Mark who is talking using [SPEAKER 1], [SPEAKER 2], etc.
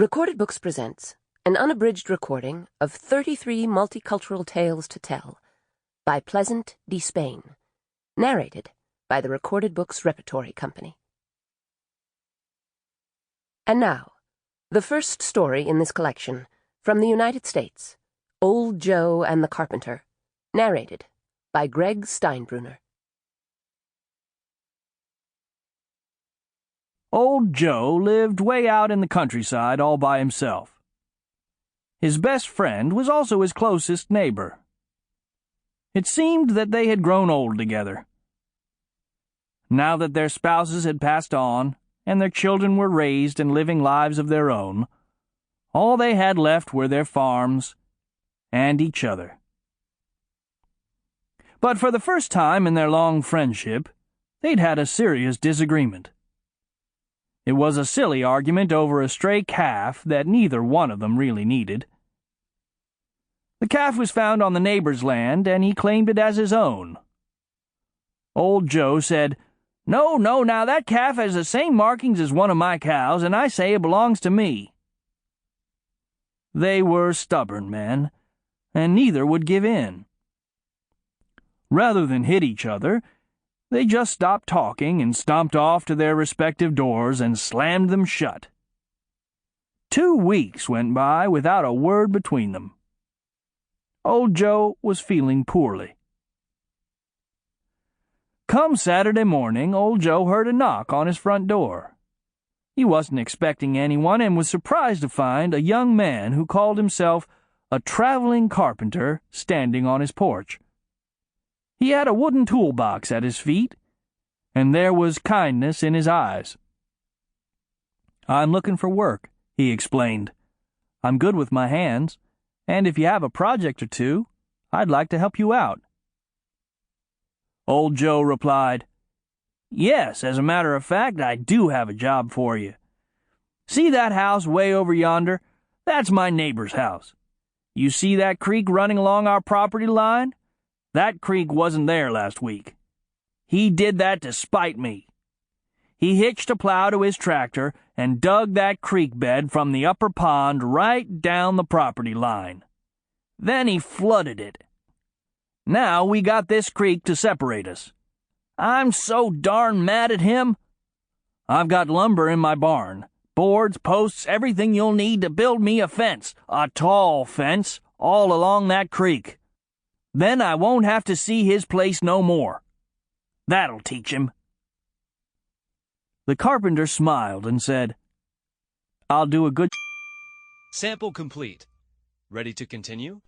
[SPEAKER 1] Recorded Books presents an unabridged recording of 33 Multicultural Tales to Tell by Pleasant DeSpain, narrated by the Recorded Books Repertory Company. And now, the first story in this collection, from the United States, Old Joe and the Carpenter, narrated by Greg Steinbruner.
[SPEAKER 2] Old Joe lived way out in the countryside all by himself. His best friend was also his closest neighbor. It seemed that they had grown old together. Now that their spouses had passed on, and their children were raised and living lives of their own, all they had left were their farms and each other. But for the first time in their long friendship, they'd had a serious disagreement. It was a silly argument over a stray calf that neither one of them really needed. The calf was found on the neighbor's land, and he claimed it as his own. Old Joe said, No, now that calf has the same markings as one of my cows, and I say it belongs to me." They were stubborn men, and neither would give in. Rather than hit each other, they just stopped talking and stomped off to their respective doors and slammed them shut. 2 weeks went by without a word between them. Old Joe was feeling poorly. Come Saturday morning, Old Joe heard a knock on his front door. He wasn't expecting anyone and was surprised to find a young man who called himself a traveling carpenter standing on his porch. He had a wooden toolbox at his feet, and there was kindness in his eyes. "I'm looking for work," he explained. "I'm good with my hands, and if you have a project or two, I'd like to help you out." Old Joe replied, "Yes, as a matter of fact, I do have a job for you. See that house way over yonder? That's my neighbor's house. You see that creek running along our property line? That creek wasn't there last week. He did that to spite me. He hitched a plow to his tractor and dug that creek bed from the upper pond right down the property line. Then he flooded it. Now we got this creek to separate us. I'm so darn mad at him. I've got lumber in my barn, boards, posts, everything you'll need to build me a fence, a tall fence, all along that creek. Then I won't have to see his place no more. That'll teach him." The carpenter smiled and said, "I'll do a good..."
[SPEAKER 3] Sample complete. Ready to continue?